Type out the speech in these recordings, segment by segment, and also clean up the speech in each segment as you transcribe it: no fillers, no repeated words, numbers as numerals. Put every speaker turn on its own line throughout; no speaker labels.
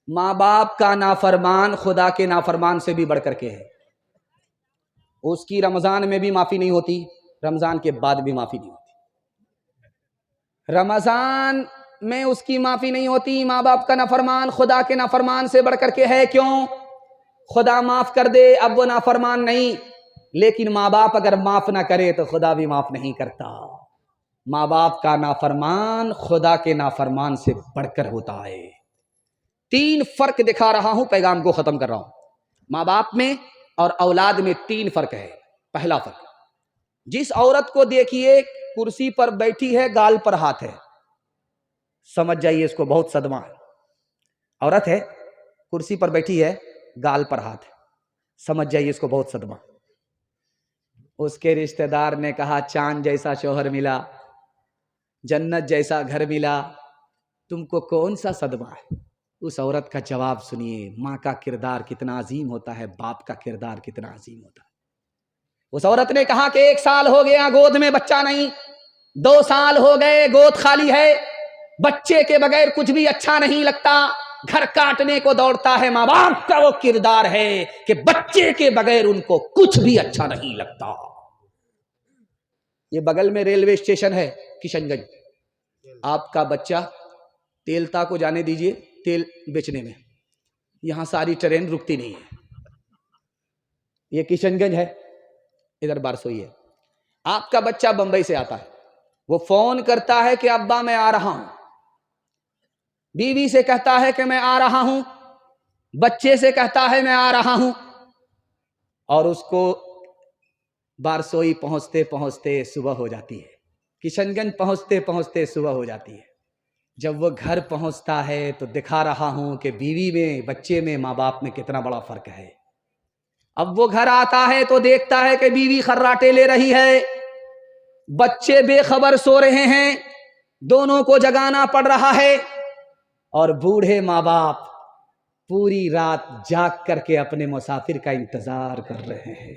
ماں باپ کا نافرمان خدا کے نافرمان سے بھی بڑھ کر کے ہے. اس کی رمضان میں بھی معافی نہیں ہوتی، رمضان کے بعد بھی معافی نہیں ہوتی. رمضان میں اس کی معافی نہیں ہوتی. ماں باپ کا نافرمان خدا کے نافرمان سے بڑھ کر کے ہے. کیوں؟ خدا معاف کر دے، اب وہ نافرمان نہیں، لیکن ماں باپ اگر معاف نہ کرے تو خدا بھی معاف نہیں کرتا. ماں باپ کا نافرمان خدا کے نافرمان سے بڑھ کر ہوتا ہے. 3 فرق دکھا رہا ہوں، پیغام کو ختم کر رہا ہوں. ماں باپ میں اور اولاد میں 3 فرق ہے. پہلا فرق، جس عورت کو دیکھیے کرسی پر بیٹھی ہے، گال پر ہاتھ ہے، سمجھ جائیے اس کو بہت صدمہ ہے. عورت ہے، کرسی پر بیٹھی ہے، گال پر ہاتھ ہے، سمجھ جائیے اس کو بہت صدمہ. اس کے رشتہ دار نے کہا چاند جیسا شوہر ملا، جنت جیسا گھر ملا، تم کو کون سا صدمہ ہے؟ اس عورت کا جواب سنیے. ماں کا کردار کتنا عظیم ہوتا ہے، باپ کا کردار کتنا عظیم ہوتا ہے. اس عورت نے کہا کہ 1 سال ہو گیا گود میں بچہ نہیں، 2 سال ہو گئے گود خالی ہے، بچے کے بغیر کچھ بھی اچھا نہیں لگتا، گھر کاٹنے کو دوڑتا ہے. ماں باپ کا وہ کردار ہے کہ بچے کے بغیر ان کو کچھ بھی اچھا نہیں لگتا. یہ بغل میں ریلوے اسٹیشن ہے کشن گنج. آپ کا بچہ تیلتا کو جانے دیجئے تیل بیچنے میں، یہاں ساری ٹرین رکتی نہیں ہے. یہ کشن گنج ہے، ادھر بارسوئی ہے. آپ کا بچہ بمبئی سے آتا ہے، وہ فون کرتا ہے کہ ابا میں آ رہا ہوں، بیوی سے کہتا ہے کہ میں آ رہا ہوں، بچے سے کہتا ہے میں آ رہا ہوں، اور اس کو بارسوئی پہنچتے پہنچتے صبح ہو جاتی ہے، کشن گنج پہنچتے پہنچتے صبح ہو جاتی ہے. جب وہ گھر پہنچتا ہے تو دکھا رہا ہوں کہ بیوی میں، بچے میں، ماں باپ میں کتنا بڑا فرق ہے. اب وہ گھر آتا ہے تو دیکھتا ہے کہ بیوی خراٹے لے رہی ہے، بچے بے خبر سو رہے ہیں، دونوں کو جگانا پڑ رہا ہے، اور بوڑھے ماں باپ پوری رات جاگ کر کے اپنے مسافر کا انتظار کر رہے ہیں.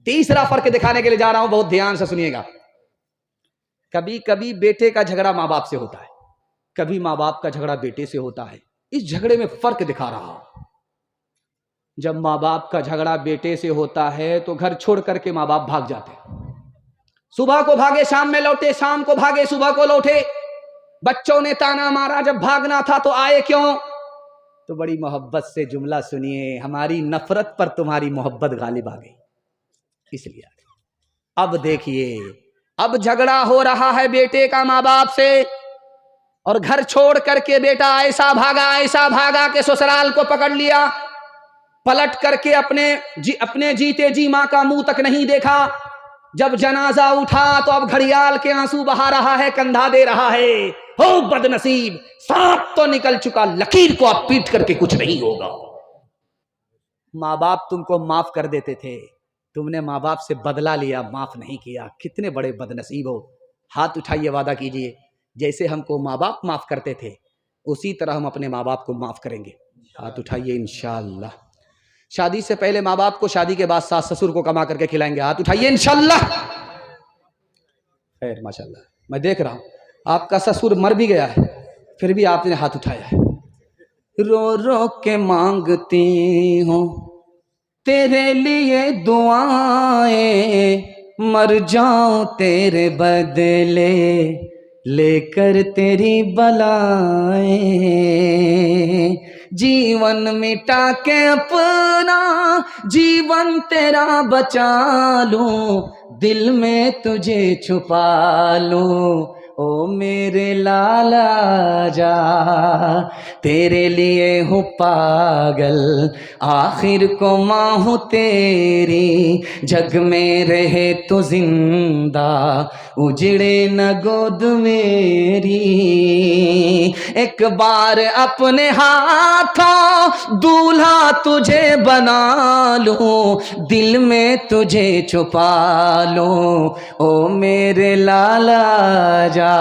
تیسرا فرق دکھانے کے لیے جا رہا ہوں، بہت دھیان سے سنیے گا. کبھی کبھی بیٹے کا جھگڑا ماں باپ سے ہوتا ہے، کبھی ماں باپ کا جھگڑا بیٹے سے ہوتا ہے. اس جھگڑے میں فرق دکھا رہا ہوں. جب ماں باپ کا جھگڑا بیٹے سے ہوتا ہے تو گھر چھوڑ کر کے ماں باپ بھاگ جاتے ہیں. صبح کو بھاگے شام میں لوٹے، شام کو بھاگے صبح کو لوٹے. بچوں نے تانا مارا جب بھاگنا تھا تو آئے کیوں؟ تو بڑی محبت سے جملہ سنیے، ہماری نفرت پر تمہاری محبت غالب آ گئی، اس لیے. اب دیکھیے، اب جھگڑا ہو رہا ہے بیٹے کا ماں باپ سے، اور گھر چھوڑ کر کے بیٹا ایسا بھاگا کہ سسرال کو پکڑ لیا. پلٹ کر کے اپنے جیتے جی ماں کا منہ تک نہیں دیکھا. جب جنازہ اٹھا تو اب گھڑیال کے آنسو بہا رہا ہے، کندھا دے رہا ہے. ہو بد نصیب، سانپ تو نکل چکا، لکیر کو اب پیٹ کر کے کچھ نہیں ہوگا. ماں باپ تم کو معاف کر دیتے تھے، تم نے ماں باپ سے بدلہ لیا، معاف نہیں کیا. کتنے بڑے بد نصیب ہو. ہاتھ اٹھائیے، وعدہ کیجئے جیسے ہم کو ماں باپ معاف کرتے تھے اسی طرح ہم اپنے ماں باپ کو معاف کریں گے. ہاتھ اٹھائیے انشاءاللہ. شادی سے پہلے ماں باپ کو، شادی کے بعد ساس سسر کو کما کر کے کھلائیں گے. ہاتھ اٹھائیے انشاءاللہ. خیر ماشاءاللہ، میں دیکھ رہا ہوں آپ کا سسر مر بھی گیا ہے پھر بھی آپ نے ہاتھ اٹھایا ہے. رو رو کے مانگتی ہوں تیرے لیے دعائیں، مر جاؤں تیرے بدلے لے کر تیری بلائیں. جیون مٹا کے اپنا جیون تیرا بچا لوں، دل میں تجھے چھپا لوں. او میرے لالا جا، تیرے لیے ہوں پاگل، آخر کو ماں ہوں تیری. جگ میں رہے تو زندہ، اجڑے نہ گود میری. ایک بار اپنے ہاتھوں دولہا تجھے بنا لوں، دل میں تجھے چھپا لوں. او میرے لالا جا.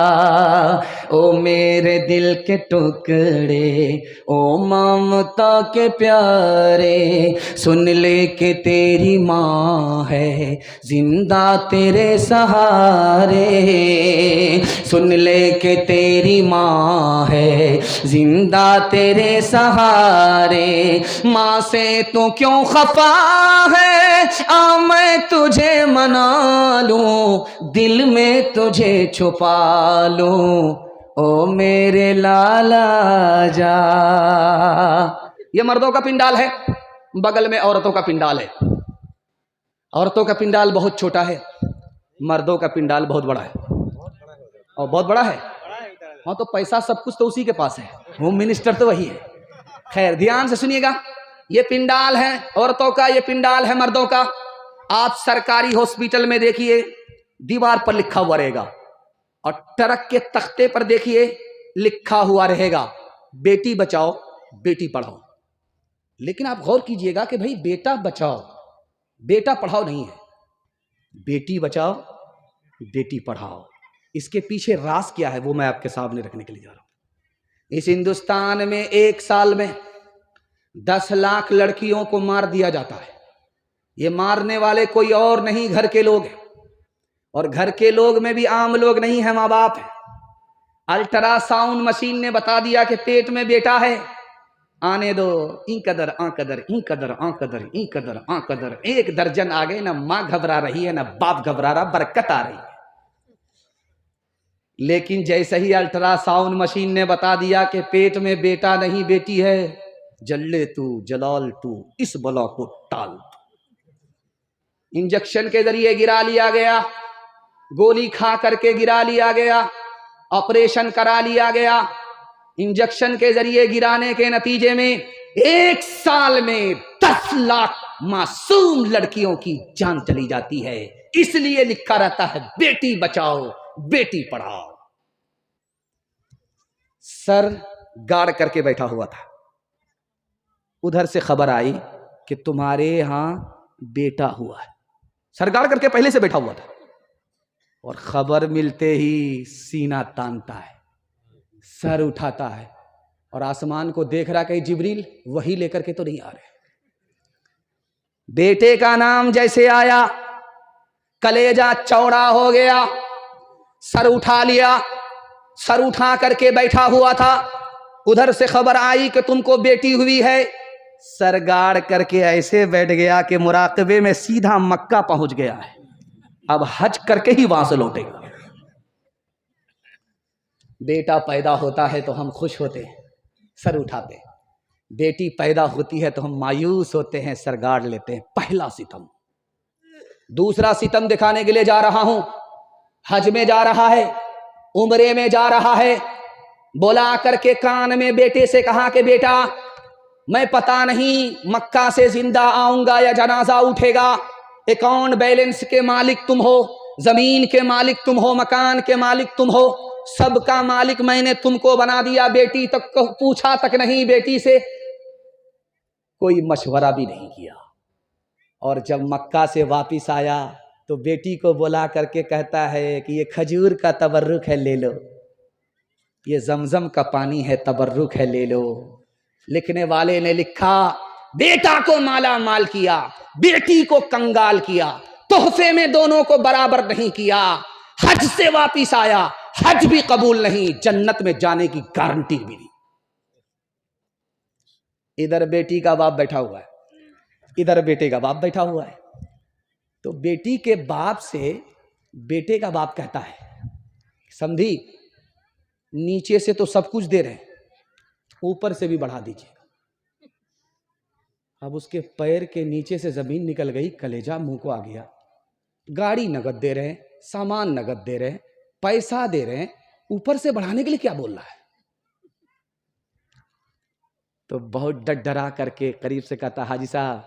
او میرے دل کے ٹکڑے، او ممتا کے پیارے، سن لے کہ تیری ماں ہے زندہ تیرے سہارے، سن لے کہ تیری ماں ہے زندہ تیرے سہارے، ماں سے تو کیوں خفا ہے آ میں تجھے منا لوں، دل میں تجھے چھپا لوں، او میرے لالا جا۔
یہ مردوں کا پنڈال ہے، بغل میں عورتوں کا پنڈال ہے۔ عورتوں کا پنڈال بہت چھوٹا ہے، مردوں کا پنڈال بہت بڑا ہے، اور بہت بڑا ہے۔ ہاں تو پیسہ سب کچھ تو اسی کے پاس ہے، ہوم منسٹر تو وہی ہے۔ خیر دھیان سے سنیے گا، یہ پنڈال ہے عورتوں کا، یہ پنڈال ہے مردوں کا۔ آپ سرکاری ہاسپٹل میں دیکھیے دیوار پر لکھا ہوا رہے گا، اور ٹرک کے تختے پر دیکھیے لکھا ہوا رہے گا بیٹی بچاؤ بیٹی پڑھاؤ۔ لیکن آپ غور کیجئے گا کہ بھئی بیٹا بچاؤ بیٹا پڑھاؤ نہیں ہے، بیٹی بچاؤ بیٹی پڑھاؤ، اس کے پیچھے راز کیا ہے وہ میں آپ کے سامنے رکھنے کے لیے جا رہا ہوں۔ اس ہندوستان میں ایک سال میں 10 لاکھ لڑکیوں کو مار دیا جاتا ہے۔ یہ مارنے والے کوئی اور نہیں، گھر کے لوگ ہیں، اور گھر کے لوگ میں بھی عام لوگ نہیں ہیں، ماں باپ ہیں۔ الٹرا ساؤنڈ مشین نے بتا دیا کہ پیٹ میں بیٹا ہے، آنے دو، این قدر آن قدر این قدر آن قدر این قدر آن قدر، 1 درجن آ گئے، نہ ماں گھبرا رہی ہے نہ باپ گھبرا رہا، برکت آ رہی ہے۔ لیکن جیسے ہی الٹرا ساؤنڈ مشین نے بتا دیا کہ پیٹ میں بیٹا نہیں بیٹی ہے، جلے تو جلال تو اس بلا کو ٹال، انجیکشن کے ذریعے گرا لیا گیا، گولی کھا کر کے گرا لیا گیا، آپریشن کرا لیا گیا۔ انجیکشن کے ذریعے گرانے کے نتیجے میں 1 سال میں 10 لاکھ معصوم لڑکیوں کی جان چلی جاتی ہے۔ اس لیے لکھا رہتا ہے بیٹی بچاؤ بیٹی پڑھاؤ۔ سر گاڑ کر کے بیٹھا ہوا تھا، ادھر سے خبر آئی کہ تمہارے ہاں بیٹا ہوا ہے، سر گاڑ کر کے پہلے سے بیٹھا ہوا تھا، اور خبر ملتے ہی سینہ تانتا ہے، سر اٹھاتا ہے، اور آسمان کو دیکھ رہا کہ جبریل وہی لے کر کے تو نہیں آ رہے۔ بیٹے کا نام جیسے آیا کلیجہ چوڑا ہو گیا، سر اٹھا لیا، سر اٹھا کر کے بیٹھا ہوا تھا، ادھر سے خبر آئی کہ تم کو بیٹی ہوئی ہے، سر گاڑ کر کے ایسے بیٹھ گیا کہ مراقبے میں سیدھا مکہ پہنچ گیا ہے، اب حج کر کے ہی وہاں سے لوٹے گا۔ بیٹا پیدا ہوتا ہے تو ہم خوش ہوتے ہیں، سر اٹھاتے ہیں، بیٹی پیدا ہوتی ہے تو ہم مایوس ہوتے ہیں، سر گاڑ لیتے ہیں۔ پہلا ستم۔ دوسرا ستم دکھانے کے لیے جا رہا ہوں، حج میں جا رہا ہے، عمرے میں جا رہا ہے، بلا کر کے کان میں بیٹے سے کہا کہ بیٹا میں پتا نہیں مکہ سے زندہ آؤں گا یا جنازہ اٹھے گا، اکاؤنٹ بیلنس کے مالک تم ہو، زمین کے مالک تم ہو، مکان کے مالک تم ہو، سب کا مالک میں نے تم کو بنا دیا، بیٹی تک کو پوچھا تک نہیں، بیٹی سے کوئی مشورہ بھی نہیں کیا۔ اور جب مکہ سے واپس آیا تو بیٹی کو بلا کر کے کہتا ہے کہ یہ کھجور کا تبرک ہے لے لو، یہ زمزم کا پانی ہے تبرک ہے لے لو۔ لکھنے والے نے لکھا بیٹا کو مالا مال کیا، بیٹی کو کنگال کیا، تحفے میں دونوں کو برابر نہیں کیا، حج سے واپس آیا، حج بھی قبول نہیں، جنت میں جانے کی گارنٹی بھی نہیں۔ ادھر بیٹی کا باپ بیٹھا ہوا ہے، ادھر بیٹے کا باپ بیٹھا ہوا ہے، تو بیٹی کے باپ سے بیٹے کا باپ کہتا ہے سمدھی نیچے سے تو سب کچھ دے رہے ہیں، اوپر سے بھی بڑھا دیجیے گا۔ اب اس کے پیر کے نیچے سے زمین نکل گئی، کلیجہ منہ کو آ گیا۔ گاڑی نگد دے رہے ہیں، سامان نگد دے رہے ہیں، پیسہ دے رہے ہیں، اوپر سے بڑھانے کے لیے کیا بول رہا ہے؟ تو بہت ڈر ڈرا کر کے قریب سے کہتا حاجی صاحب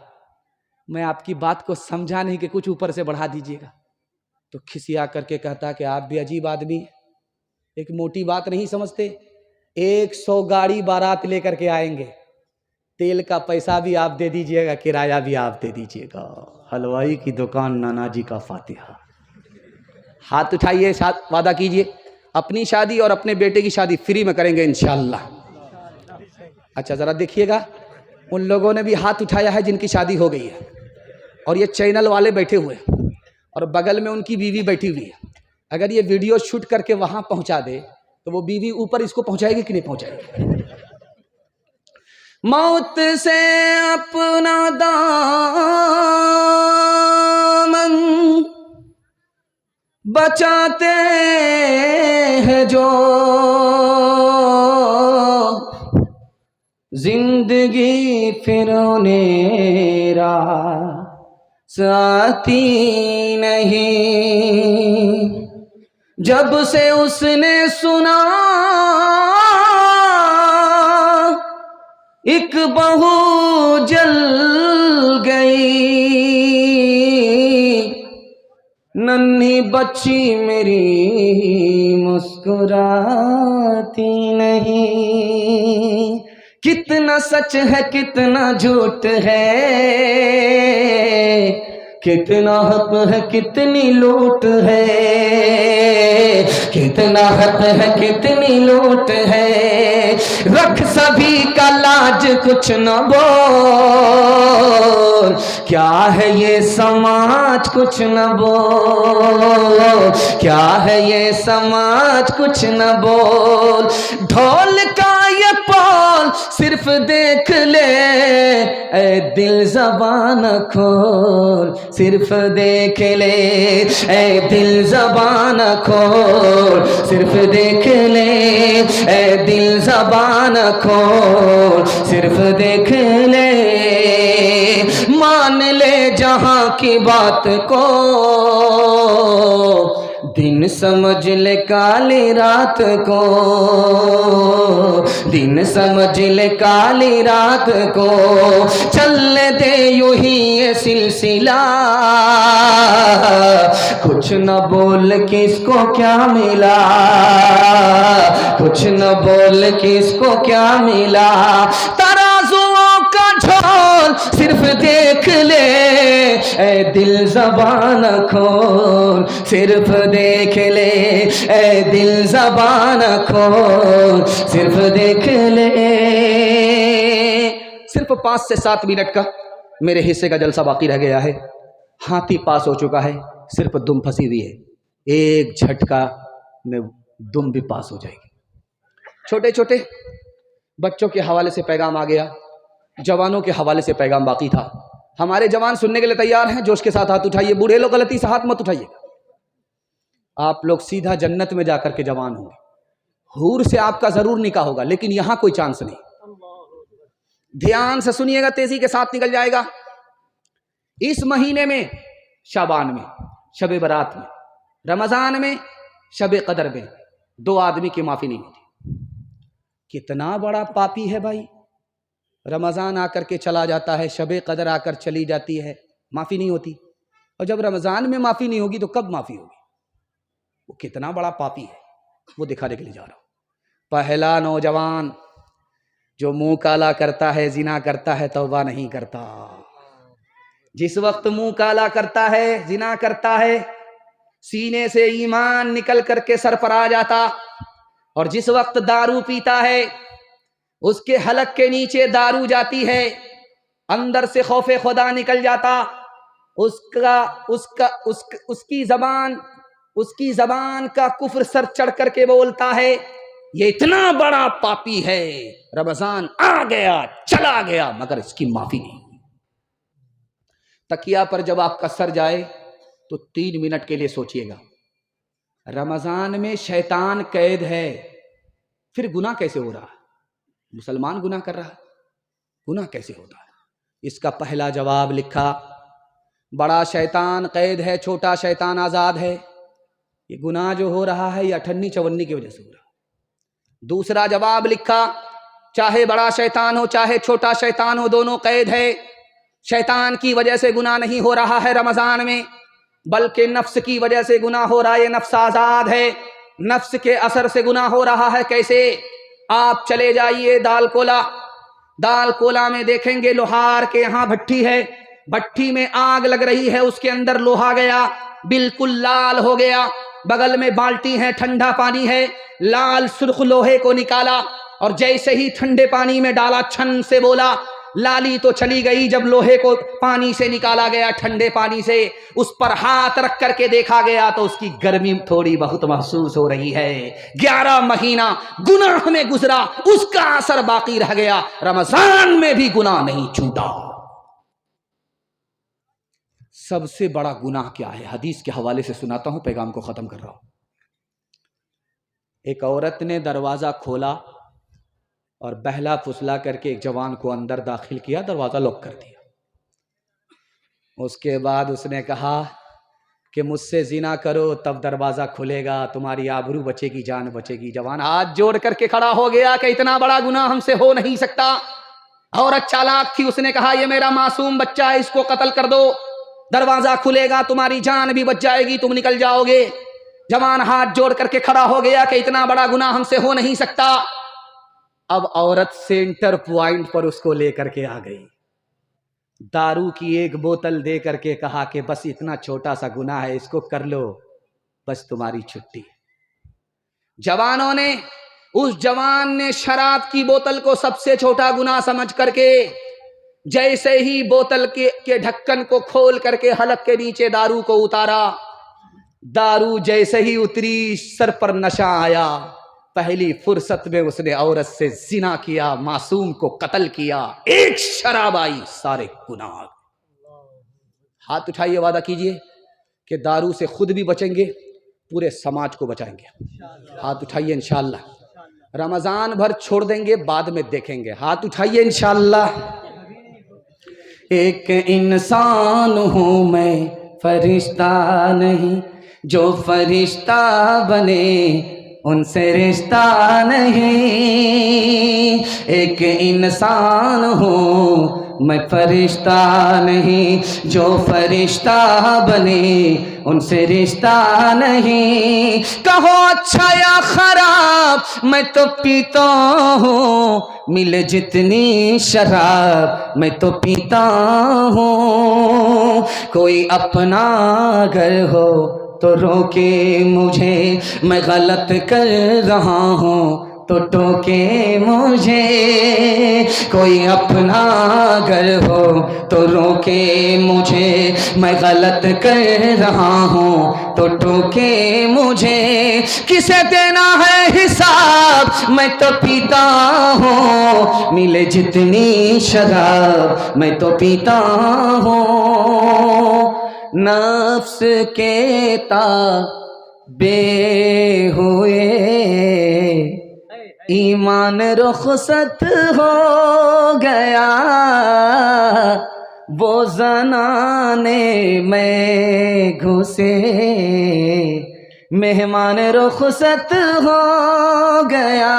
میں آپ کی بات کو سمجھا نہیں کہ کچھ اوپر سے بڑھا دیجیے گا۔ تو کھسیا کر کے کہتا کہ آپ بھی عجیب آدمی ہیں، ایک موٹی بات نہیں سمجھتے، 100 گاڑی بارات لے کر کے آئیں گے، تیل کا پیسہ بھی آپ دے دیجیے گا، کرایہ بھی آپ دے دیجیے گا، حلوائی کی دکان نانا جی کا فاتحہ۔ ہاتھ اٹھائیے، ساتھ وعدہ کیجیے اپنی شادی اور اپنے بیٹے کی شادی فری میں کریں گے انشاءاللہ۔ اچھا ذرا دیکھیے گا، ان لوگوں نے بھی ہاتھ اٹھایا ہے جن کی شادی ہو گئی ہے، اور یہ چینل والے بیٹھے ہوئے ہیں، اور بغل میں ان کی بیوی بیٹھی ہوئی ہے۔ اگر یہ ویڈیو شوٹ کر کے وہاں پہنچا دے تو وہ بیوی اوپر اس کو پہنچائے گی کہ نہیں پہنچائے گی؟ موت سے اپنا دامن بچاتے ہیں جو، زندگی پھر انہیں راس آتی نہیں۔ جب سے اس نے سنا ایک بہو جل گئی، ننھی بچی میری مسکراتی نہیں۔ کتنا سچ ہے کتنا جھوٹ ہے، کتنا حق ہے کتنی لوٹ ہے، کتنا حق ہے کتنی لوٹ ہے۔ رکھ سبھی کا لاج کچھ نہ بول، کیا ہے یہ سماج کچھ نہ بول، کیا ہے یہ سماج کچھ نہ بول۔ ڈھول کا یہ پول صرف دیکھ لے، اے دل زبان کھول، صرف دیکھ لے اے دل زبان کھول، صرف دیکھ لے اے دل زبان کھول، صرف دیکھ لے۔ مان لے جہاں کی بات کو، دن سمجھ لے کالی رات کو، دن سمجھ لے کالی رات کو۔ چلنے دے یوں ہی یہ سلسلہ، کچھ نہ بول کس کو کیا ملا، کچھ نہ بول کس کو کیا ملا۔ ترازوؤں کا جھول صرف دیکھ لے، اے دل زبان کھول، صرف دیکھ لے اے دل زبان کھول، صرف دیکھ لے۔ صرف 5 سے 7 منٹ کا میرے حصے کا جلسہ باقی رہ گیا ہے۔ ہاتھی پاس ہو چکا ہے، صرف دم پھنسی ہوئی ہے، ایک جھٹکا میں دم بھی پاس ہو جائے گی۔ چھوٹے چھوٹے بچوں کے حوالے سے پیغام آ گیا، جوانوں کے حوالے سے پیغام باقی تھا۔ ہمارے جوان سننے کے لیے تیار ہیں؟ جوش کے ساتھ ہاتھ اٹھائیے۔ بوڑھے لوگ غلطی سے ہاتھ مت اٹھائیے، آپ لوگ سیدھا جنت میں جا کر کے جوان ہوں گے، حور سے آپ کا ضرور نکاح ہوگا، لیکن یہاں کوئی چانس نہیں۔ دھیان سے سنیے گا، تیزی کے ساتھ نکل جائے گا۔ اس مہینے میں، شعبان میں، شب برات میں، رمضان میں، شب قدر میں 2 آدمی کی معافی نہیں ہوتی۔ کتنا بڑا پاپی ہے بھائی، رمضان آ کر کے چلا جاتا ہے، شب قدر آ کر چلی جاتی ہے، معافی نہیں ہوتی۔ اور جب رمضان میں معافی نہیں ہوگی تو کب معافی ہوگی؟ وہ کتنا بڑا پاپی ہے، وہ دکھانے کے لیے جا رہا ہوں۔ پہلا نوجوان جو منہ کالا کرتا ہے، زنا کرتا ہے، توبہ نہیں کرتا۔ جس وقت منہ کالا کرتا ہے، زنا کرتا ہے، سینے سے ایمان نکل کر کے سر پر آ جاتا، اور جس وقت دارو پیتا ہے، اس کے حلق کے نیچے دارو جاتی ہے، اندر سے خوف خدا نکل جاتا، اس کی زبان کا کفر سر چڑھ کر کے بولتا ہے، یہ اتنا بڑا پاپی ہے، رمضان آ گیا چلا گیا مگر اس کی معافی نہیں۔ تکیہ پر جب آپ کا سر جائے تو 3 منٹ کے لیے سوچئے گا، رمضان میں شیطان قید ہے، پھر گناہ کیسے ہو رہا ہے؟ مسلمان گناہ کر رہا ہے، گناہ کیسے ہوتا ہے؟ اس کا پہلا جواب لکھا، بڑا شیطان قید ہے، چھوٹا شیطان آزاد ہے۔ یہ گناہ جو ہو رہا ہے یہ 58 54 کی وجہ سے ہو رہا ہے۔ دوسرا جواب لکھا، چاہے بڑا شیطان ہو چاہے چھوٹا شیطان ہو، دونوں قید ہے۔ شیطان کی وجہ سے گناہ نہیں ہو رہا ہے رمضان میں، بلکہ نفس کی وجہ سے گناہ ہو رہا ہے۔ یہ نفس آزاد ہے، نفس کے اثر سے گناہ ہو رہا ہے۔ کیسے؟ آپ چلے جائیے دال کولا میں دیکھیں گے لوہار کے یہاں بھٹی ہے، بھٹی میں آگ لگ رہی ہے، اس کے اندر لوہا گیا، بالکل لال ہو گیا، بغل میں بالٹی ہے، ٹھنڈا پانی ہے، لال سرخ لوہے کو نکالا اور جیسے ہی ٹھنڈے پانی میں ڈالا چھن سے بولا، لالی تو چلی گئی، جب لوہے کو پانی سے نکالا گیا ٹھنڈے پانی سے، اس پر ہاتھ رکھ کر کے دیکھا گیا تو اس کی گرمی تھوڑی بہت محسوس ہو رہی ہے۔ 11 مہینہ گناہ میں گزرا، اس کا اثر باقی رہ گیا، رمضان میں بھی گناہ نہیں چھوٹا۔ سب سے بڑا گناہ کیا ہے؟ حدیث کے حوالے سے سناتا ہوں، پیغام کو ختم کر رہا ہوں۔ ایک عورت نے دروازہ کھولا اور بہلا پھسلا کر کے ایک جوان کو اندر داخل کیا، دروازہ لاک کر دیا۔ اس کے بعد اس نے کہا کہ مجھ سے زنا کرو تب دروازہ کھلے گا، تمہاری آبرو بچے گی، جان بچے گی۔ جوان ہاتھ جوڑ کر کے کھڑا ہو گیا کہ اتنا بڑا گناہ ہم سے ہو نہیں سکتا۔ عورت چالاک تھی، اس نے کہا یہ میرا معصوم بچہ ہے، اس کو قتل کر دو، دروازہ کھلے گا، تمہاری جان بھی بچ جائے گی، تم نکل جاؤ گے۔ جوان ہاتھ جوڑ کر کے کھڑا ہو گیا کہ اتنا بڑا گناہ ہم سے ہو نہیں سکتا۔ اب عورت سینٹر پوائنٹ پر اس کو لے کر کے آ گئی، دارو کی ایک بوتل دے کر کے کہا کہ بس اتنا چھوٹا سا گناہ ہے، اس کو کر لو، بس تمہاری چھٹی۔ جوانوں نے، اس جوان نے شراب کی بوتل کو سب سے چھوٹا گناہ سمجھ کر کے جیسے ہی بوتل کے ڈھکن کو کھول کر کے حلق کے نیچے دارو کو اتارا، دارو جیسے ہی اتری سر پر نشہ آیا، پہلی فرصت میں اس نے عورت سے زنا کیا، معصوم کو قتل کیا، ایک شراب آئی، سارے گناہ۔ ہاتھ اٹھائیے، وعدہ کیجئے کہ دارو سے خود بھی بچیں گے، پورے سماج کو بچائیں گے۔ ہاتھ اٹھائیے انشاءاللہ۔ رمضان بھر چھوڑ دیں گے، بعد میں دیکھیں گے۔ ہاتھ اٹھائیے انشاءاللہ۔
ایک انسان ہوں میں، فرشتہ نہیں، جو فرشتہ بنے ان سے رشتہ نہیں۔ ایک انسان ہوں میں، فرشتہ نہیں، جو فرشتہ بنے ان سے رشتہ نہیں۔ کہو اچھا یا خراب میں تو پیتا ہوں، ملے جتنی شراب میں تو پیتا ہوں۔ کوئی اپنا گھر ہو تو روکے مجھے، میں غلط کر رہا ہوں تو ٹوکے مجھے۔ کوئی اپنا گھر ہو تو روکے مجھے، میں غلط کر رہا ہوں تو ٹوکے مجھے۔ کسے دینا ہے حساب میں تو پیتا ہوں، ملے جتنی شراب میں تو پیتا ہوں۔ نفس کے تابع ہوئے ایمان رخصت ہو گیا، وہ زنانے میں گھسے مہمان رخصت ہو گیا۔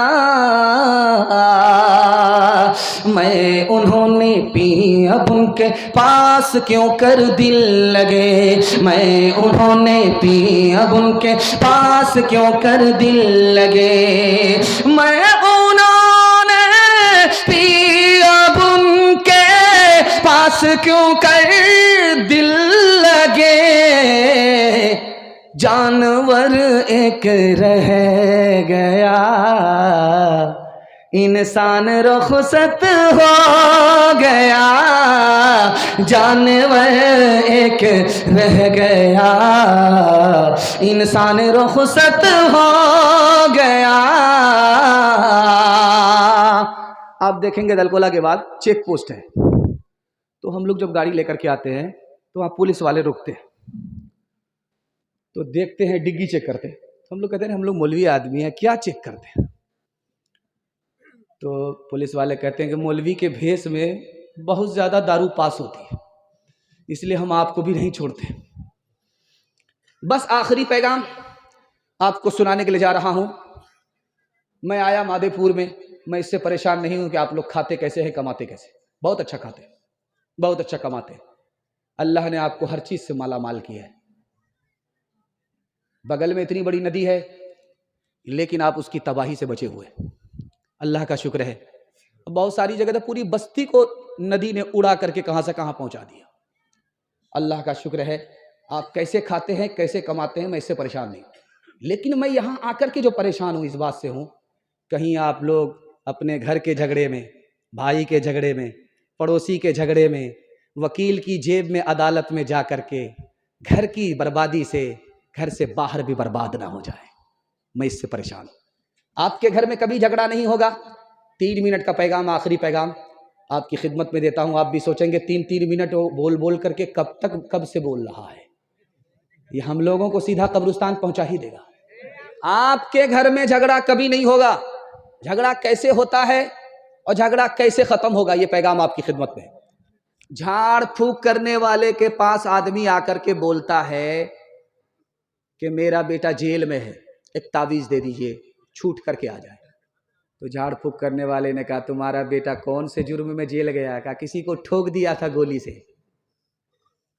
میں انہوں نے پی اب ان کے پاس کیوں کر دل لگے، میں انہوں نے پی اب ان کے پاس کیوں کر دل لگے۔ میں انہوں نے پی اب ان کے پاس کیوں کر دل لگے، جانور ایک رہ گیا، انسان رخصت ہو گیا، جانور ایک رہ گیا، انسان رخصت ہو گیا۔
آپ دیکھیں گے دلکولہ کے بعد چیک پوسٹ ہے، تو ہم لوگ جب گاڑی لے کر کے آتے ہیں تو وہاں پولیس والے روکتے ہیں، تو دیکھتے ہیں، ڈگی چیک کرتے ہیں، ہم لوگ کہتے ہیں ہم لوگ مولوی آدمی ہیں، کیا چیک کرتے ہیں؟ تو پولیس والے کہتے ہیں کہ مولوی کے بھیس میں بہت زیادہ دارو پاس ہوتی ہے، اس لیے ہم آپ کو بھی نہیں چھوڑتے۔ بس آخری پیغام آپ کو سنانے کے لیے جا رہا ہوں۔ میں آیا مادے پور میں، میں اس سے پریشان نہیں ہوں کہ آپ لوگ کھاتے کیسے ہیں، کماتے کیسے، بہت اچھا کھاتے ہیں، بہت اچھا کماتے ہیں، اللہ نے آپ کو ہر چیز سے مالا مال کیا ہے، بغل میں اتنی بڑی ندی ہے لیکن آپ اس کی تباہی سے بچے ہوئے، اللہ کا شکر ہے۔ بہت ساری جگہ پوری بستی کو ندی نے اڑا کر کے کہاں سے کہاں پہنچا دیا، اللہ کا شکر ہے۔ آپ کیسے کھاتے ہیں، کیسے کماتے ہیں، میں اس سے پریشان نہیں، لیکن میں یہاں آ کر کے جو پریشان ہوں اس بات سے ہوں، کہیں آپ لوگ اپنے گھر کے جھگڑے میں، بھائی کے جھگڑے میں، پڑوسی کے جھگڑے میں، وکیل کی جیب میں عدالت میں جا کر کے گھر کی بربادی سے گھر سے باہر بھی برباد نہ ہو جائے، میں اس سے پریشان ہوں۔ آپ کے گھر میں کبھی جھگڑا نہیں ہوگا؟ 3 منٹ کا پیغام، آخری پیغام آپ کی خدمت میں دیتا ہوں۔ آپ بھی سوچیں گے 3 منٹ بول بول کر کے کب سے بول رہا ہے، یہ ہم لوگوں کو سیدھا قبرستان پہنچا ہی دے گا۔ آپ کے گھر میں جھگڑا کبھی نہیں ہوگا۔ جھگڑا کیسے ہوتا ہے اور جھگڑا کیسے ختم ہوگا، یہ پیغام آپ کی خدمت میں۔ جھاڑ پھونک کرنے والے کے پاس آدمی آ کر کے بولتا ہے کہ میرا بیٹا جیل میں ہے، ایک تعویذ دے دیجئے، چھوٹ کر کے آ جائے۔ تو جھاڑ پھونک کرنے والے نے کہا تمہارا بیٹا کون سے جرم میں جیل گیا؟ کہا کسی کو ٹھوک دیا تھا گولی سے۔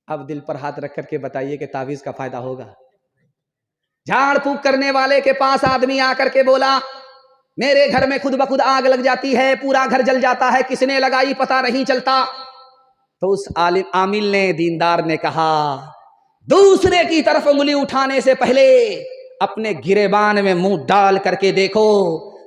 اب دل پر ہاتھ رکھ کر کے بتائیے کہ تعویذ کا فائدہ ہوگا؟ جھاڑ پھونک کرنے والے کے پاس آدمی آ کر کے بولا میرے گھر میں خود بخود آگ لگ جاتی ہے، پورا گھر جل جاتا ہے، کس نے لگائی پتہ نہیں چلتا۔ تو اس عامل نے، دیندار نے کہا دوسرے کی طرف انگلی اٹھانے سے پہلے اپنے گریبان میں منہ ڈال کر کے دیکھو،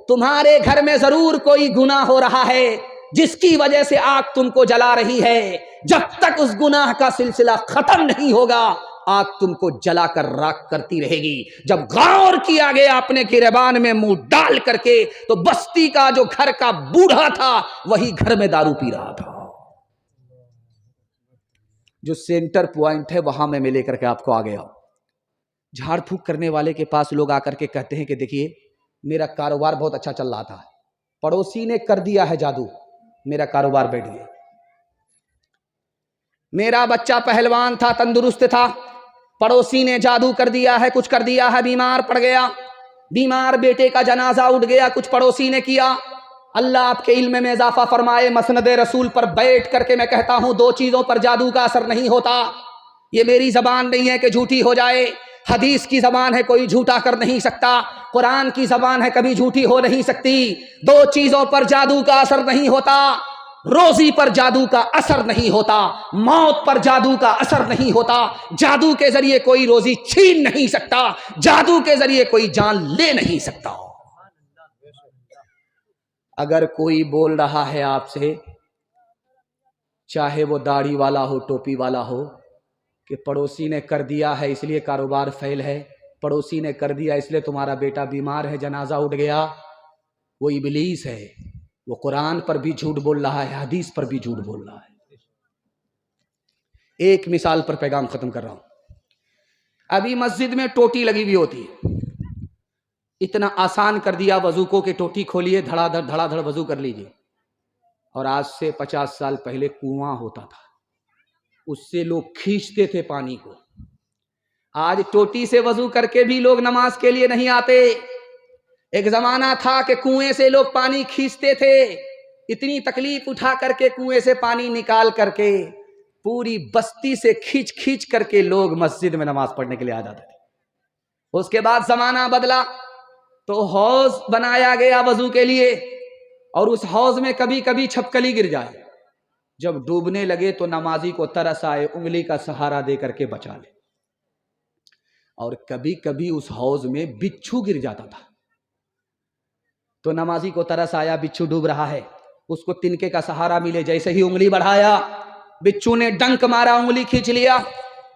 تمہارے گھر میں ضرور کوئی گناہ ہو رہا ہے جس کی وجہ سے آگ تم کو جلا رہی ہے۔ جب تک اس گناہ کا سلسلہ ختم نہیں ہوگا آگ تم کو جلا کر راکھ کرتی رہے گی۔ جب غور کیا گیا اپنے گریبان میں منہ ڈال کر کے تو بستی کا جو گھر کا بوڑھا تھا وہی گھر میں دارو پی رہا تھا۔ جو سینٹر پوائنٹ ہے وہاں میں لے کر کے آپ کو آ گیا۔ جھاڑ پھونک کرنے والے کے پاس لوگ آ کر کے کہتے ہیں کہ دیکھیے میرا کاروبار بہت اچھا چل رہا تھا، پڑوسی نے کر دیا ہے جادو، میرا کاروبار بیٹھ گیا۔ میرا بچہ پہلوان تھا، تندرست تھا، پڑوسی نے جادو کر دیا ہے، کچھ کر دیا ہے، بیمار پڑ گیا، بیمار بیٹے کا جنازہ اٹھ گیا، کچھ پڑوسی نے کیا۔ اللہ آپ کے علم میں اضافہ فرمائے، مسند رسول پر بیٹھ کر کے میں کہتا ہوں 2 چیزوں پر جادو کا اثر نہیں ہوتا۔ یہ میری زبان نہیں ہے کہ جھوٹی ہو جائے، حدیث کی زبان ہے، کوئی جھوٹا کر نہیں سکتا، قرآن کی زبان ہے، کبھی جھوٹی ہو نہیں سکتی۔ 2 چیزوں پر جادو کا اثر نہیں ہوتا، روزی پر جادو کا اثر نہیں ہوتا، موت پر جادو کا اثر نہیں ہوتا۔ جادو کے ذریعے کوئی روزی چھین نہیں سکتا، جادو کے ذریعے کوئی جان لے نہیں سکتا۔ اگر کوئی بول رہا ہے آپ سے، چاہے وہ داڑھی والا ہو، ٹوپی والا ہو، کہ پڑوسی نے کر دیا ہے اس لیے کاروبار فیل ہے، پڑوسی نے کر دیا اس لیے تمہارا بیٹا بیمار ہے، جنازہ اٹھ گیا، وہ ابلیس ہے، وہ قرآن پر بھی جھوٹ بول رہا ہے، حدیث پر بھی جھوٹ بول رہا ہے۔ ایک مثال پر پیغام ختم کر رہا ہوں۔ ابھی مسجد میں ٹوٹی لگی ہوئی ہوتی ہے، اتنا آسان کر دیا وضو کو کہ ٹوٹی کھولیے، دھڑا دھڑ وضو کر لیجئے۔ اور آج سے 50 سال پہلے کنواں ہوتا تھا، اس سے لوگ کھینچتے تھے پانی کو۔ آج ٹوٹی سے وضو کر کے بھی لوگ نماز کے لیے نہیں آتے۔ ایک زمانہ تھا کہ کنویں سے لوگ پانی کھینچتے تھے، اتنی تکلیف اٹھا کر کے کنویں سے پانی نکال کر کے پوری بستی سے کھینچ کر کے لوگ مسجد میں نماز پڑھنے کے لیے آ جاتے تھے۔ اس کے بعد زمانہ بدلا تو حوض بنایا گیا وضو کے لیے، اور اس حوض میں کبھی کبھی چھپکلی گر جائے، جب ڈوبنے لگے تو نمازی کو ترس آئے، انگلی کا سہارا دے کر کے بچا لے۔ اور کبھی کبھی اس حوض میں بچھو گر جاتا تھا، تو نمازی کو ترس آیا، بچھو ڈوب رہا ہے، اس کو تنکے کا سہارا ملے، جیسے ہی انگلی بڑھایا بچھو نے ڈنک مارا، انگلی کھینچ لیا،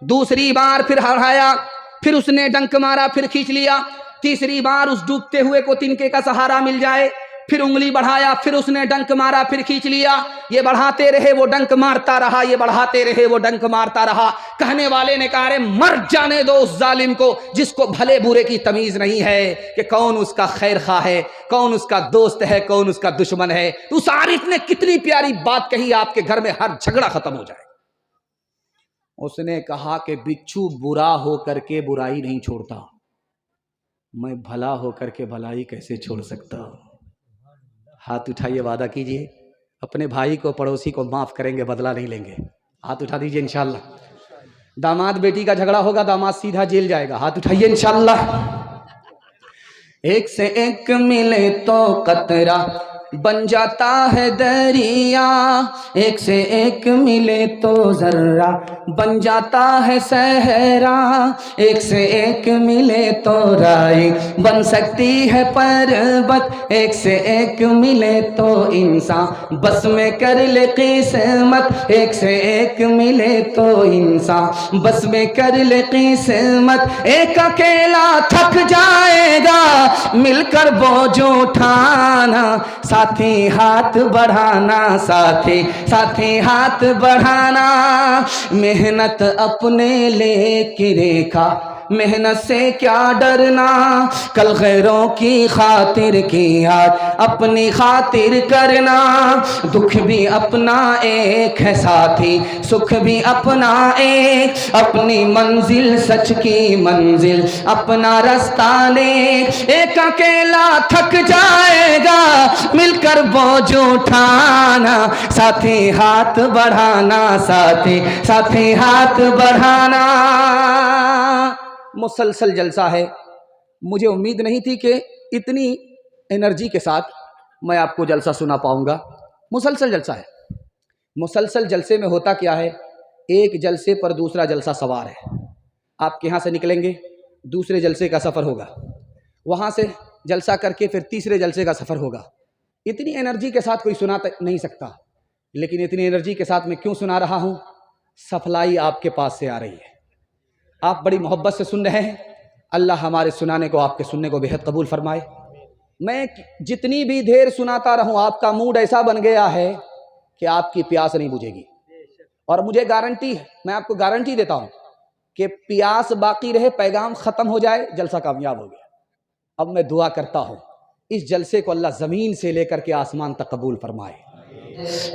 دوسری بار پھر ہڑایا، پھر اس نے ڈنک مارا، پھر کھینچ لیا، تیسری بار اس ڈوبتے ہوئے کو تنکے کا سہارا مل جائے، پھر انگلی بڑھایا، پھر اس نے ڈنک مارا، پھر کھینچ لیا، یہ بڑھاتے رہے وہ ڈنک مارتا رہا، یہ بڑھاتے رہے وہ ڈنک مارتا رہا۔ کہنے والے نے کہا رے مر جانے دو اس ظالم کو جس کو بھلے برے کی تمیز نہیں ہے کہ کون اس کا خیر خواہ ہے، کون اس کا دوست ہے، کون اس کا دشمن ہے۔ تو اس عارف نے کتنی پیاری بات کہی، آپ کے گھر میں ہر جھگڑا ختم ہو جائے۔ اس نے کہا کہ بچھو برا ہو کر کے برائی نہیں چھوڑتا، میں بھلا ہو کر کے بھلائی کیسے چھوڑ سکتا ہوں؟ ہاتھ اٹھائیے، وعدہ کیجئے اپنے بھائی کو، پڑوسی کو معاف کریں گے، بدلہ نہیں لیں گے۔ ہاتھ اٹھا دیجئے انشاءاللہ۔ داماد بیٹی کا جھگڑا ہوگا، داماد سیدھا جیل جائے گا، ہاتھ اٹھائیے انشاءاللہ۔ ایک سے ایک ملے تو قطرہ
بن جاتا ہے دریا، ایک سے ایک ملے تو ذرہ بن جاتا ہے صحرا، ایک سے ایک ملے تو رائی بن سکتی ہے پربت، ایک سے ایک ملے تو انسان بس میں کر لے قسمت، ایک سے ایک ملے تو انسان بس میں کر لے قسمت، ایک اکیلا تھک جائے گا مل کر بوجھ اٹھانا، ساتھی ہاتھ بڑھانا، ساتھی ہاتھ بڑھانا، محنت اپنے لے کے ریکھا محنت سے کیا ڈرنا، کل غیروں کی خاطر کی آج اپنی خاطر کرنا، دکھ بھی اپنا ایک ہے ساتھی سکھ بھی اپنا ایک، اپنی منزل سچ کی منزل اپنا رستہ نیک، ایک اکیلا تھک جائے گا مل کر بوجھ اٹھانا، ساتھی ہاتھ بڑھانا، ساتھی ہاتھ بڑھانا۔
مسلسل جلسہ ہے، مجھے امید نہیں تھی کہ اتنی انرجی کے ساتھ میں آپ کو جلسہ سنا پاؤں گا۔ مسلسل جلسہ ہے، مسلسل جلسے میں ہوتا کیا ہے، ایک جلسے پر دوسرا جلسہ سوار ہے۔ آپ کے یہاں سے نکلیں گے، دوسرے جلسے کا سفر ہوگا، وہاں سے جلسہ کر کے پھر تیسرے جلسے کا سفر ہوگا۔ اتنی انرجی کے ساتھ کوئی سنا نہیں سکتا، لیکن اتنی انرجی کے ساتھ میں کیوں سنا رہا ہوں؟ سپلائی آپ کے پاس سے آ رہی ہے، آپ بڑی محبت سے سن رہے ہیں، اللہ ہمارے سنانے کو آپ کے سننے کو بہت قبول فرمائے۔ میں جتنی بھی دیر سناتا رہوں آپ کا موڈ ایسا بن گیا ہے کہ آپ کی پیاس نہیں بجھے گی، اور مجھے گارنٹی ہے، میں آپ کو گارنٹی دیتا ہوں کہ پیاس باقی رہے، پیغام ختم ہو جائے، جلسہ کامیاب ہو گیا۔ اب میں دعا کرتا ہوں اس جلسے کو اللہ زمین سے لے کر کے آسمان تک قبول فرمائے۔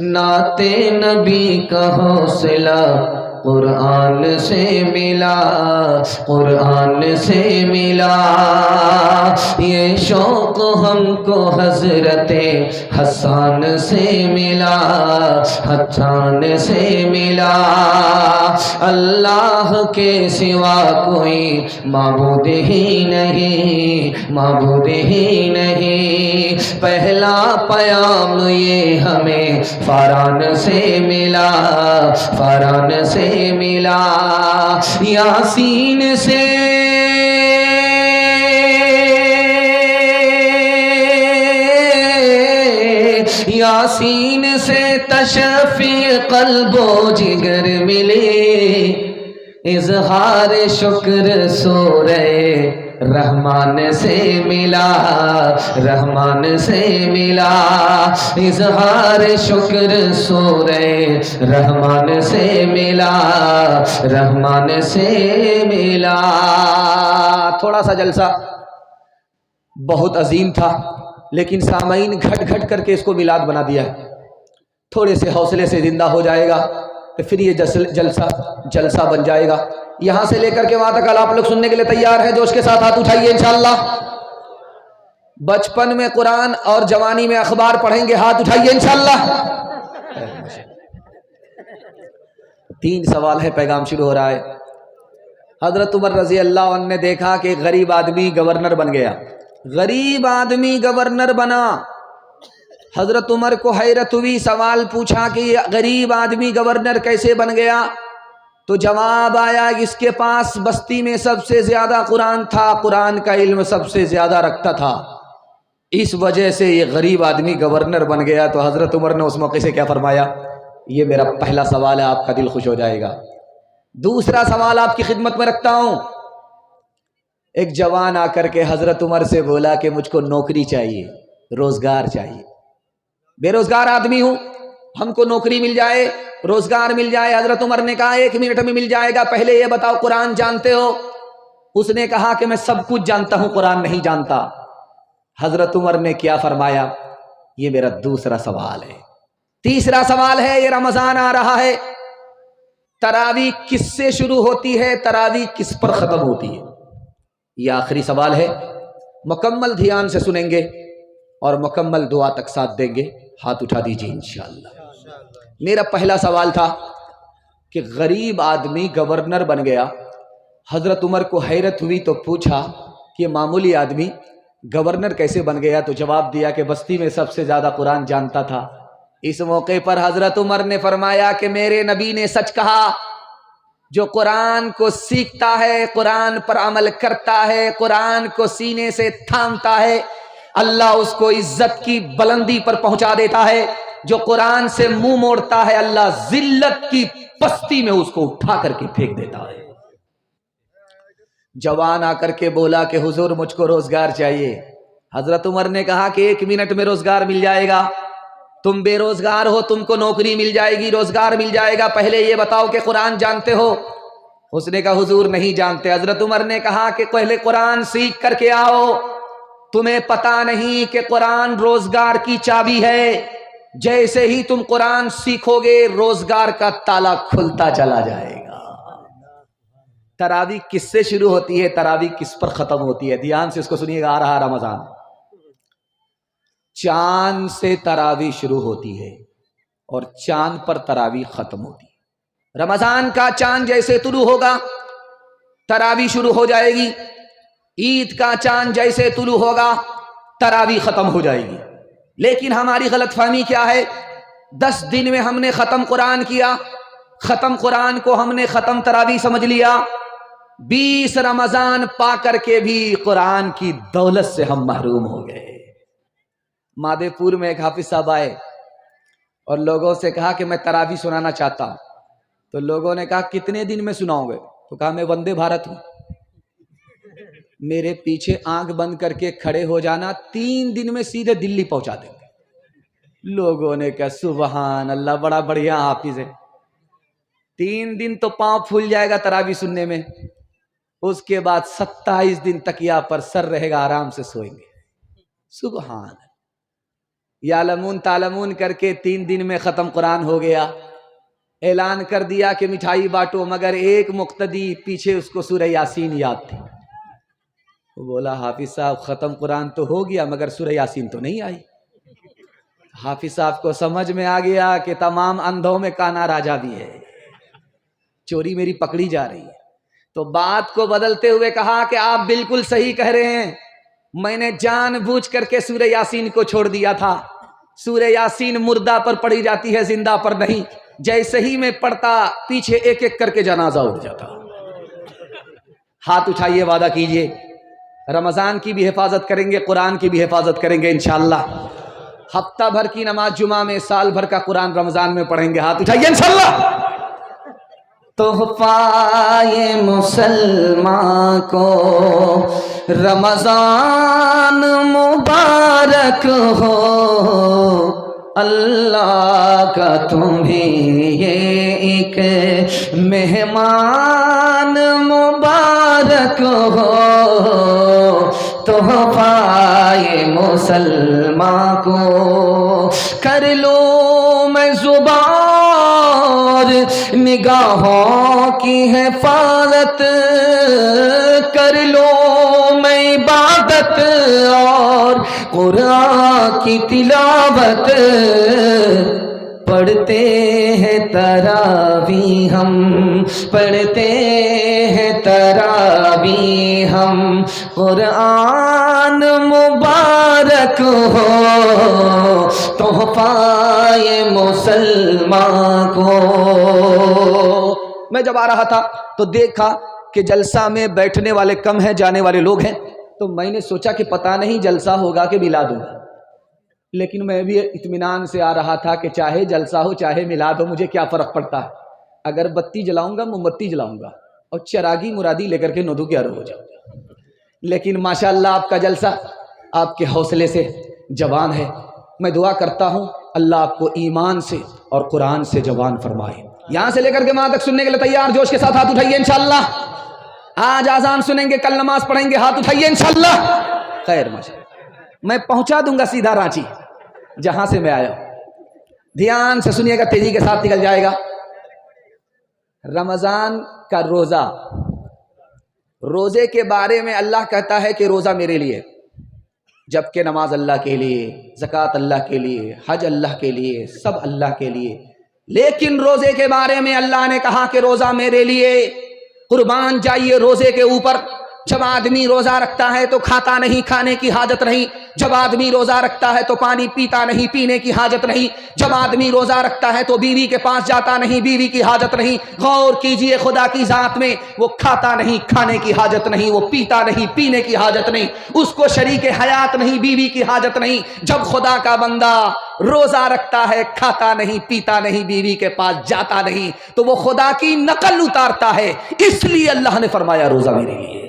نعت نبی کا حوصلہ قرآن سے ملا، قرآن سے ملا، یہ شوق ہم کو حضرت حسان سے ملا، حسان سے ملا، اللہ کے سوا کوئی معبود ہی نہیں، معبود ہی نہیں، پہلا پیام یہ ہمیں فاران سے ملا، فاران سے ملا، یاسین سے یاسین سے تشفی قلب و جگر ملی، اظہار شکر سورہ رحمان سے ملا، رحمان سے ملا، اظہار شکر سورہ رحمان سے ملا، رحمان سے ملا۔
تھوڑا سا جلسہ بہت عظیم تھا، لیکن سامعین گھٹ گھٹ کر کے اس کو میلاد بنا دیا ہے۔ تھوڑے سے حوصلے سے زندہ ہو جائے گا تو پھر یہ جلسہ بن جائے گا۔ یہاں سے لے کر کے وہاں تک آپ لوگ سننے کے لیے تیار ہیں؟ جوش کے ساتھ ہاتھ اٹھائیے انشاءاللہ۔ بچپن میں قرآن اور جوانی میں اخبار پڑھیں گے، ہاتھ اٹھائیے انشاءاللہ۔ 3 سوال ہے، پیغام شروع ہو رہا ہے۔ حضرت عمر رضی اللہ عنہ نے دیکھا کہ غریب آدمی گورنر بن گیا، غریب آدمی گورنر بنا۔ حضرت عمر کو حیرت ہوئی، سوال پوچھا کہ یہ غریب آدمی گورنر کیسے بن گیا؟ تو جواب آیا کہ اس کے پاس بستی میں سب سے زیادہ قرآن تھا، قرآن کا علم سب سے زیادہ رکھتا تھا، اس وجہ سے یہ غریب آدمی گورنر بن گیا۔ تو حضرت عمر نے اس موقع سے کیا فرمایا؟ یہ میرا پہلا سوال ہے، آپ کا دل خوش ہو جائے گا۔ دوسرا سوال آپ کی خدمت میں رکھتا ہوں۔ ایک جوان آ کر کے حضرت عمر سے بولا کہ مجھ کو نوکری چاہیے، روزگار چاہیے، بے روزگار آدمی ہوں، ہم کو نوکری مل جائے، روزگار مل جائے۔ حضرت عمر نے کہا 1 منٹ میں مل جائے گا، پہلے یہ بتاؤ قرآن جانتے ہو؟ اس نے کہا کہ میں سب کچھ جانتا ہوں، قرآن نہیں جانتا۔ حضرت عمر نے کیا فرمایا؟ یہ میرا دوسرا سوال ہے۔ تیسرا سوال ہے، یہ رمضان آ رہا ہے، تراویح کس سے شروع ہوتی ہے، تراویح کس پر ختم ہوتی ہے؟ یہ آخری سوال ہے، مکمل دھیان سے سنیں گے اور مکمل دعا تک ساتھ دیں گے۔ ہاتھ اٹھا دیجیے انشاءاللہ۔ میرا پہلا سوال تھا کہ غریب آدمی گورنر بن گیا۔ حضرت عمر کو حیرت ہوئی تو پوچھا کہ معمولی آدمی گورنر کیسے بن گیا؟ تو جواب دیا کہ بستی میں سب سے زیادہ قرآن جانتا تھا۔ اس موقع پر حضرت عمر نے فرمایا کہ میرے نبی نے سچ کہا، جو قرآن کو سیکھتا ہے، قرآن پر عمل کرتا ہے، قرآن کو سینے سے تھامتا ہے، اللہ اس کو عزت کی بلندی پر پہنچا دیتا ہے۔ جو قرآن سے منہ موڑتا ہے، اللہ ذلت کی پستی میں اس کو اٹھا کر کے پھینک دیتا ہے۔ جوان آ کر کے بولا کہ حضور مجھ کو روزگار چاہیے۔ حضرت عمر نے کہا کہ 1 منٹ میں روزگار مل جائے گا، تم بے روزگار ہو، تم کو نوکری مل جائے گی، روزگار مل جائے گا، پہلے یہ بتاؤ کہ قرآن جانتے ہو؟ اس نے کہا حضور نہیں جانتے۔ حضرت عمر نے کہا کہ پہلے قرآن سیکھ کر کے آؤ، تمہیں پتا نہیں کہ قرآن روزگار کی چابی ہے، جیسے ہی تم قرآن سیکھو گے روزگار کا تالا کھلتا چلا جائے گا۔ تراویح کس سے شروع ہوتی ہے، تراویح کس پر ختم ہوتی ہے؟ دھیان سے اس کو سنیے گا، آ رہا رمضان، چاند سے تراویح شروع ہوتی ہے اور چاند پر تراویح ختم ہوتی ہے۔ رمضان کا چاند جیسے طلوع ہوگا تراویح شروع ہو جائے گی، عید کا چاند جیسے طلوع ہوگا تراویح ختم ہو جائے گی۔ لیکن ہماری غلط فہمی کیا ہے؟ 10 دن میں ہم نے ختم قرآن کیا، ختم قرآن کو ہم نے ختم تراویح سمجھ لیا، 20 رمضان پا کر کے بھی قرآن کی دولت سے ہم محروم ہو گئے۔ مادے پور میں ایک حافظ صاحب آئے اور لوگوں سے کہا کہ میں تراویح سنانا چاہتا ہوں، تو لوگوں نے کہا کتنے دن میں سناؤ گے؟ تو کہا میں وندے بھارت ہوں، میرے پیچھے آنکھ بند کر کے کھڑے ہو جانا، 3 دن میں سیدھے دلی پہنچا دیں گے۔ لوگوں نے کہا سبحان اللہ، بڑا بڑھیا حافظ ہے۔ 3 دن تو پاؤں پھول جائے گا تراویح سننے میں، اس کے بعد 27 دن تکیہ پر سر رہے گا، آرام سے سوئیں گے۔ سبحان یعلمون تعلمون کر کے 3 دن میں ختم قرآن ہو گیا۔ اعلان کر دیا کہ مٹھائی بانٹو، مگر ایک مقتدی پیچھے اس کو سورہ یاسین یاد تھی۔ وہ بولا حافظ صاحب ختم قرآن تو ہو گیا مگر سورہ یاسین تو نہیں آئی۔ حافظ صاحب کو سمجھ میں آ گیا کہ تمام اندھوں میں کانا راجا بھی ہے، چوری میری پکڑی جا رہی ہے۔ تو بات کو بدلتے ہوئے کہا کہ آپ بالکل صحیح کہہ رہے ہیں، میں نے جان بوجھ کر کے سورہ یاسین کو چھوڑ دیا تھا۔ سورہ یاسین مردہ پر پڑھی جاتی ہے، زندہ پر نہیں۔ جیسے ہی میں پڑھتا پیچھے ایک ایک کر کے جنازہ اٹھ جاتا۔ ہاتھ اٹھائیے، وعدہ کیجئے رمضان کی بھی حفاظت کریں گے، قرآن کی بھی حفاظت کریں گے انشاءاللہ۔ ہفتہ بھر کی نماز جمعہ میں، سال بھر کا قرآن رمضان میں پڑھیں گے، ہاتھ اٹھائیے انشاءاللہ۔
تحفہ یہ مسلمان کو رمضان مبارک ہو، اللہ کا تمہیں یہ ایک مہمان مبارک ہو۔ تحفہ یہ مسلمان کو کر لو میں زبان، نگاہوں کی حفاظت کر لو میں عبادت، اور قرآن کی تلاوت پڑھتے ہیں تراویح ہم، پڑھتے ہیں تراویح ہم، قرآن مبارک ہو تحفہ یہ مسلمان کو۔
میں جب آ رہا تھا تو دیکھا کہ جلسہ میں بیٹھنے والے کم ہیں، جانے والے لوگ ہیں، تو میں نے سوچا کہ پتہ نہیں جلسہ ہوگا کہ میلاد ہوگا، لیکن میں بھی اطمینان سے آ رہا تھا کہ چاہے جلسہ ہو چاہے میلاد ہو، مجھے کیا فرق پڑتا ہے، اگر بتی جلاؤں گا موم بتی جلاؤں گا اور چراغی مرادی لے کر کے 9-11 ہو جاؤں گا۔ لیکن ماشاءاللہ آپ کا جلسہ آپ کے حوصلے سے جوان ہے، میں دعا کرتا ہوں اللہ آپ کو ایمان سے اور قرآن سے جوان فرمائے۔ یہاں سے لے کر کے وہاں تک سننے کے لیے تیار؟ جوش کے ساتھ ہاتھ اٹھائیے انشاءاللہ۔ آج آذان سنیں گے، کل نماز پڑھیں گے، ہاتھ اٹھائیے انشاءاللہ۔ خیر ماشاءاللہ، میں پہنچا دوں گا سیدھا رانچی جہاں سے میں آیا۔ دھیان سے سنیے گا، تیزی کے ساتھ نکل جائے گا۔ رمضان کا روزہ، روزے کے بارے میں اللہ کہتا ہے کہ روزہ میرے لیے، جبکہ نماز اللہ کے لیے، زکوٰۃ اللہ کے لیے، حج اللہ کے لیے، سب اللہ کے لیے۔ لیکن روزے کے بارے میں اللہ نے کہا کہ روزہ میرے لیے، قربان جائیے روزے کے اوپر۔ جب آدمی روزہ رکھتا ہے تو کھاتا نہیں، کھانے کی حاجت نہیں. جب آدمی روزہ رکھتا ہے تو پانی پیتا نہیں، پینے کی حاجت نہیں. جب آدمی روزہ رکھتا ہے تو بیوی کے پاس جاتا نہیں، بیوی کی حاجت نہیں. غور کیجئے خدا کی ذات میں، وہ کھاتا نہیں، کھانے کی حاجت نہیں، وہ پیتا نہیں، پینے کی حاجت نہیں، اس کو شریک حیات نہیں، بیوی کی حاجت نہیں. جب خدا کا بندہ روزہ رکھتا ہے، کھاتا نہیں، پیتا نہیں، بیوی کے پاس جاتا نہیں، تو وہ خدا کی نقل اتارتا ہے. اس لیے اللہ نے فرمایا روزہ میرے لیے.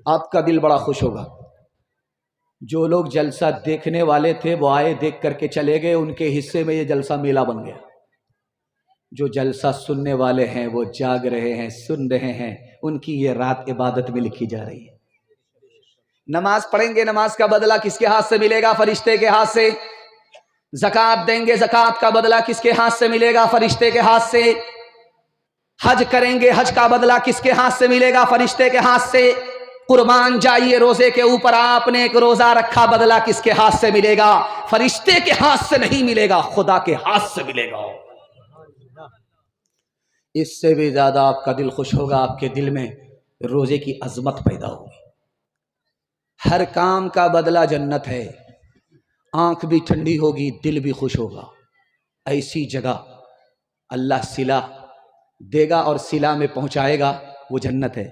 آپ کا دل بڑا خوش ہوگا. جو لوگ جلسہ دیکھنے والے تھے وہ آئے، دیکھ کر کے چلے گئے، ان کے حصے میں یہ جلسہ میلہ بن گیا. جو جلسہ سننے والے ہیں وہ جاگ رہے ہیں، سن رہے ہیں، ان کی یہ رات عبادت میں لکھی جا رہی ہے. نماز پڑھیں گے، نماز کا بدلہ کس کے ہاتھ سے ملے گا؟ فرشتے کے ہاتھ سے. زکوٰۃ دیں گے، زکوٰۃ کا بدلہ کس کے ہاتھ سے ملے گا؟ فرشتے کے ہاتھ سے. حج کریں گے، حج کا بدلہ کس کے ہاتھ سے ملے گا؟ فرشتے کے ہاتھ سے. قربان جائیے روزے کے اوپر، آپ نے ایک روزہ رکھا، بدلہ کس کے ہاتھ سے ملے گا؟ فرشتے کے ہاتھ سے نہیں ملے گا، خدا کے ہاتھ سے ملے گا. اس سے بھی زیادہ آپ کا دل خوش ہوگا، آپ کے دل میں روزے کی عظمت پیدا ہوگی. ہر کام کا بدلہ جنت ہے. آنکھ بھی ٹھنڈی ہوگی، دل بھی خوش ہوگا. ایسی جگہ اللہ صلہ دے گا اور صلہ میں پہنچائے گا، وہ جنت ہے.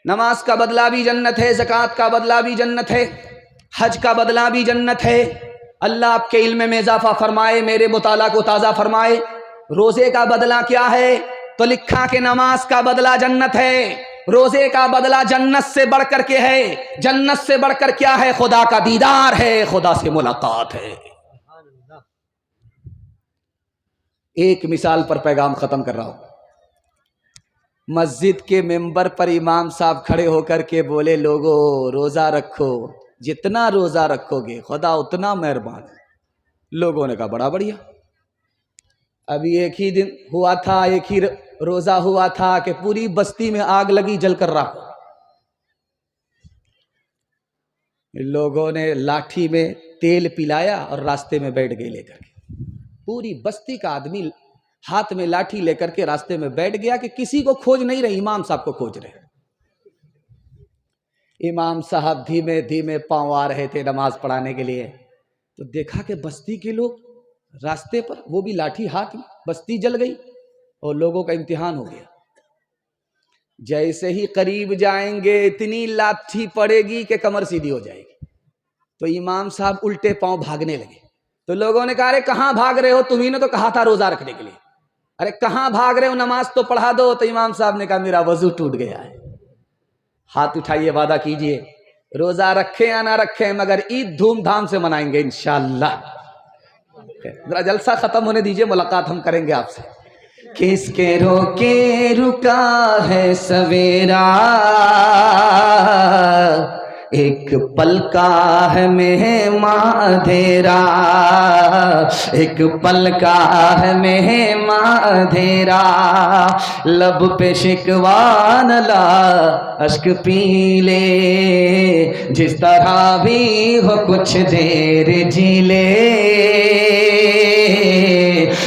نماز کا بدلہ بھی جنت ہے، زکوٰۃ کا بدلہ بھی جنت ہے، حج کا بدلہ بھی جنت ہے. اللہ آپ کے علم میں اضافہ فرمائے، میرے مطالعہ کو تازہ فرمائے. روزے کا بدلہ کیا ہے؟ تو لکھا کہ نماز کا بدلہ جنت ہے، روزے کا بدلہ جنت سے بڑھ کر کے ہے. جنت سے بڑھ کر کیا ہے؟ خدا کا دیدار ہے، خدا سے ملاقات ہے. ایک مثال پر پیغام ختم کر رہا ہوں. مسجد کے ممبر پر امام صاحب کھڑے ہو کر کے بولے، لوگو روزہ رکھو، جتنا روزہ رکھو گے خدا اتنا مہربان ہے. لوگوں نے کہا بڑا بڑھیا. ابھی ایک ہی دن ہوا تھا، ایک ہی روزہ ہوا تھا کہ پوری بستی میں آگ لگی، جل کر راکھ. لوگوں نے لاٹھی میں تیل پلایا اور راستے میں بیٹھ گئے لے کر کے. پوری بستی کا آدمی ہاتھ میں لاٹھی لے کر کے راستے میں بیٹھ گیا کہ کسی کو کھوج نہیں رہے، امام صاحب کو کھوج رہے. امام صاحب دھیمے دھیمے پاؤں آ رہے تھے نماز پڑھانے کے لیے، تو دیکھا کہ بستی کے لوگ راستے پر، وہ بھی لاٹھی ہاتھ میں. بستی جل گئی اور لوگوں کا امتحان ہو گیا. جیسے ہی قریب جائیں گے اتنی لاٹھی پڑے گی کہ کمر سیدھی ہو جائے گی. تو امام صاحب الٹے پاؤں بھاگنے لگے. تو لوگوں نے کہا ارے کہاں بھاگ رہے ہو، تمہیں نے تو کہا تھا روزہ رکھنے کے لیے، ارے کہاں بھاگ رہے ہو، نماز تو پڑھا دو. تو امام صاحب نے کہا میرا وضو ٹوٹ گیا ہے. ہاتھ اٹھائیے، وعدہ کیجئے روزہ رکھیں یا نہ رکھیں مگر عید دھوم دھام سے منائیں گے انشاءاللہ. ذرا جلسہ ختم ہونے دیجئے، ملاقات ہم کریں گے آپ سے.
کس کے روکے رکا ہے سویرا، ایک پل کا ہے مہماں اندھیرا، ایک پل کا ہے مہماں اندھیرا. لب پہ شکوہ نہ لا، اشک پی لے، جس طرح بھی ہو کچھ دیر جی لے،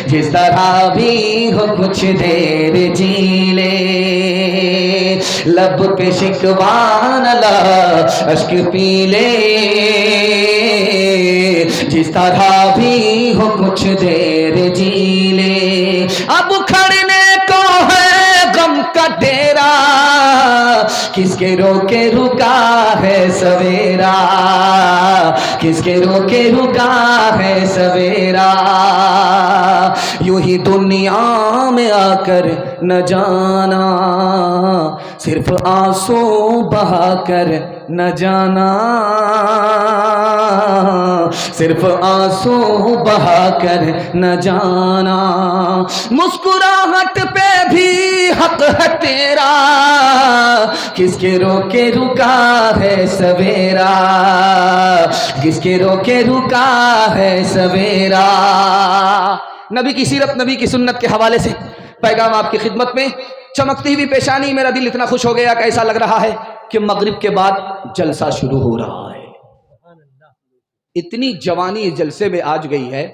جس طرح بھی ہو کچھ دیر جی لے. لب پہ شکوہ نہ لا، اشک پی لے، جس طرح بھی ہو کچھ دیر جی لے. اب کھڑنے کو ہے غم کا ڈیرا، کس کے روکے رکا ہے سویرا، کس کے روکے رکا ہے سویرا. یوں ہی دنیا میں آ کر نہ جانا، صرف آنسو بہا کر نہ جانا، صرف آنسو بہا کر نہ جانا. مسکراہٹ پہ بھی حق ہے تیرا، کس کے روکے رکا ہے سویرا، کس کے روکے رکا ہے سویرا. نبی کی سیرت، نبی کی سنت کے حوالے سے پیغام آپ کی خدمت میں. چمکتی ہوئی پیشانی، میرا دل اتنا خوش ہو گیا کہ ایسا لگ رہا ہے کہ مغرب کے بعد جلسہ شروع ہو رہا ہے. اتنی جوانی اس جلسے میں آج گئی ہے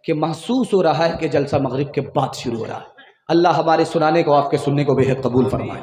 کہ محسوس ہو رہا ہے کہ جلسہ مغرب کے بعد شروع ہو رہا ہے. اللہ ہمارے سنانے کو، آپ کے سننے کو بے حد قبول فرمائے.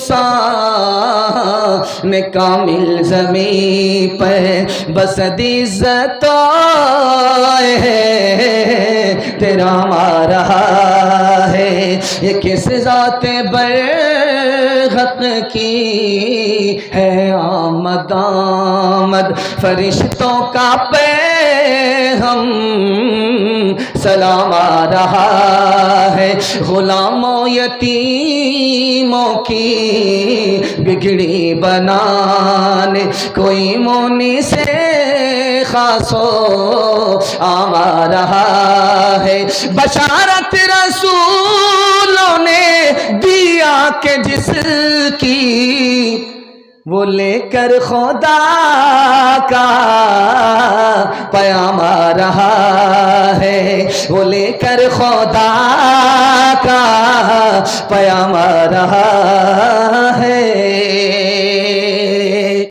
انسان کامل زمین پر بسد عزت ہے تیرا مارا ہے یہ کس ذات برحق کی ہے آمد آمد فرشتوں کا ہم سلام آ رہا ہے غلاموں یتیموں کی بگڑی بنانے کوئی مونی سے خاص و عام آ رہا ہے بشارت رسولوں نے دیا کہ جس کی وہ لے کر خدا کا پیام آ رہا ہے وہ لے کر خدا کا پیام آ رہا